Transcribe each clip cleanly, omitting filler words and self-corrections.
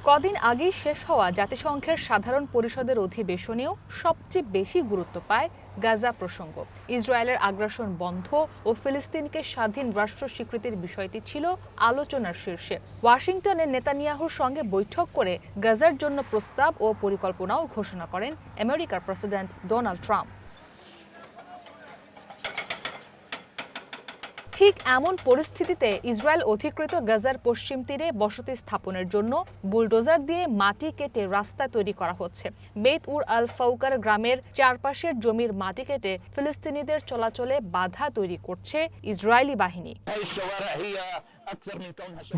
কদিন আগেই শেষ হওয়া জাতিসংঘের সাধারণ পরিষদের অধিবেশনেও সবচেয়ে বেশি গুরুত্ব পায় গাজা প্রসঙ্গ। ইসরায়েলের আগ্রাসন বন্ধ ও ফিলিস্তিনকে স্বাধীন রাষ্ট্র স্বীকৃতির বিষয়টি ছিল আলোচনার শীর্ষে। ওয়াশিংটনে নেতানিয়াহুর সঙ্গে বৈঠক করে গাজার জন্য প্রস্তাব ও পরিকল্পনাও ঘোষণা করেন আমেরিকার প্রেসিডেন্ট ডোনাল্ড ট্রাম্প। ঠিক এমন পরিস্থিতিতে ইসরায়েল অধিকৃত গাজার পশ্চিম তীরে বসতি স্থাপনের জন্য বুলডোজার দিয়ে মাটি কেটে রাস্তা তৈরি করা হচ্ছে। বেত উর আল ফাউকার গ্রামের চারপাশের জমির মাটি কেটে ফিলিস্তিনিদের চলাচলে বাধা তৈরি করছে ইসরায়েলি বাহিনী।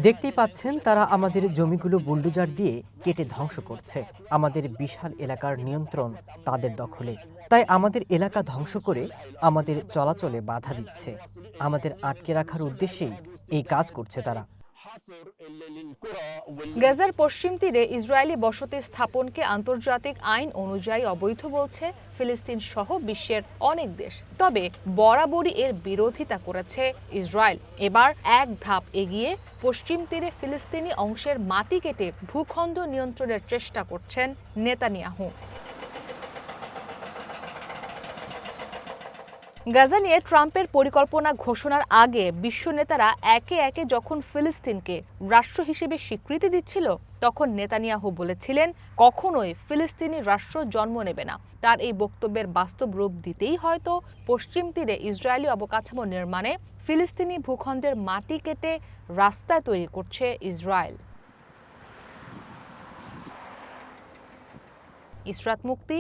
দেখতেই পাচ্ছেন, তারা আমাদের জমিগুলো বুলডোজার দিয়ে কেটে ধ্বংস করছে। আমাদের বিশাল এলাকার নিয়ন্ত্রণ তাদের দখলে, তাই আমাদের এলাকা ধ্বংস করে আমাদের চলাচলে বাধা দিচ্ছে। আমাদের আটকে রাখার উদ্দেশ্যেই এই কাজ করছে তারা। গাজার পশ্চিম তীরে ইসরায়েলি বসতি স্থাপনকে আন্তর্জাতিক আইন অনুযায়ী অবৈধ বলছে ফিলিস্তিন সহ বিশ্বের অনেক দেশ। তবে বরাবরই এর বিরোধিতা করেছে ইসরায়েল। এবার এক ধাপ এগিয়ে পশ্চিম তীরে ফিলিস্তিনি অংশের মাটি কেটে ভূখণ্ড নিয়ন্ত্রণের চেষ্টা করছেন নেতানিয়াহু। গাজা নিয়ে ট্রাম্পের পরিকল্পনা ঘোষণার আগে বিশ্ব নেতারা একে একে যখন ফিলিস্তিনকে রাষ্ট্র হিসেবে স্বীকৃতি দিচ্ছিল, তখন নেতানিয়াহু বলেছিলেন কখনোই ফিলিস্তিনি রাষ্ট্র জন্ম নেবে না। তার এই বক্তব্যের বাস্তব রূপ দিতেই হয়তো পশ্চিম তীরে ইসরায়েলি অবকাঠামো নির্মাণে ফিলিস্তিনি ভূখণ্ডের মাটি কেটে রাস্তা তৈরি করছে ইসরায়েল। ইসরাত মুক্তি,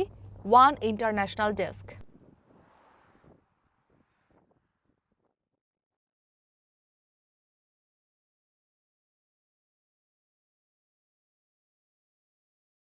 ওয়ান ইন্টারন্যাশনাল ডেস্ক।